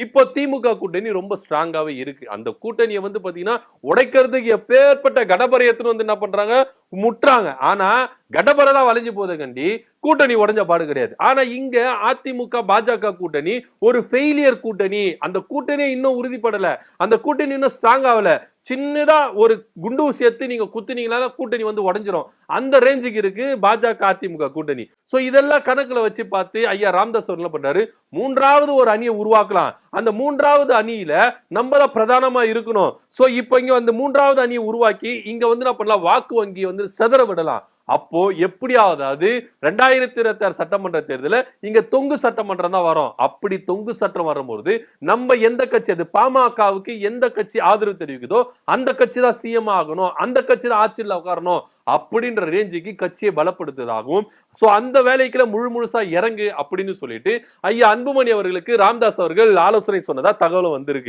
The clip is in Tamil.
இப்போ திமுக கூட்டணி ரொம்ப ஸ்ட்ராங்காவே இருக்கு. அந்த கூட்டணியை வந்து பாத்தீங்கன்னா உடைக்கிறதுக்கு எப்பேற்பட்ட கடபரை எடுத்துன்னு வந்து என்ன பண்றாங்க, முட்டுறாங்க. ஆனா கடபரை தான் வளைஞ்சு போதே கண்டி கூட்டணி உடைஞ்ச பாடு கிடையாது. ஆனா இங்க அதிமுக பாஜக கூட்டணி ஒரு ஃபெயிலியர் கூட்டணி. அந்த கூட்டணி இன்னும் உறுதிப்படல. அந்த கூட்டணி இன்னும் ஸ்ட்ராங் ஆகல. சின்னதா ஒரு குண்டு ஊசி எடுத்து நீங்க குத்துனீங்களா கூட்டணி வந்து உடைஞ்சிரும். அந்த ரேஞ்சுக்கு இருக்கு பாஜக அதிமுக கூட்டணி. சோ இதெல்லாம் கணக்குல வச்சு பார்த்து ஐயா ராமதாஸ் அவர் என்ன பண்றாரு, மூன்றாவது ஒரு அணியை உருவாக்கலாம். அந்த மூன்றாவது அணியில நம்ம தான் பிரதானமா இருக்கணும். சோ இப்போ இங்க அந்த மூன்றாவது அணியை உருவாக்கி இங்க வந்து என்ன பண்ணலாம், வாக்கு வங்கி வந்து செதற விடலாம். அப்போ எப்படியாவது 2026 சட்டமன்ற தேர்தல இங்க தொங்கு சட்டமன்றம் தான் வரும். அப்படி தொங்கு சட்டம் வரும்போது நம்ம எந்த கட்சி, அது பாமகவுக்கு எந்த கட்சி ஆதரவு தெரிவிக்குதோ அந்த கட்சி தான் சிஎம் ஆகணும், அந்த கட்சி தான் ஆட்சியில் உட்காரணும் அப்படின்ற ரேஞ்சுக்கு கட்சியை பலப்படுத்துவதாகவும், சோ அந்த வேலைக்குள்ள முழுசா இறங்கு அப்படின்னு சொல்லிட்டு ஐயா அன்புமணி அவர்களுக்கு ராமதாஸ் அவர்கள் ஆலோசனை சொன்னதா தகவல் வந்திருக்கு.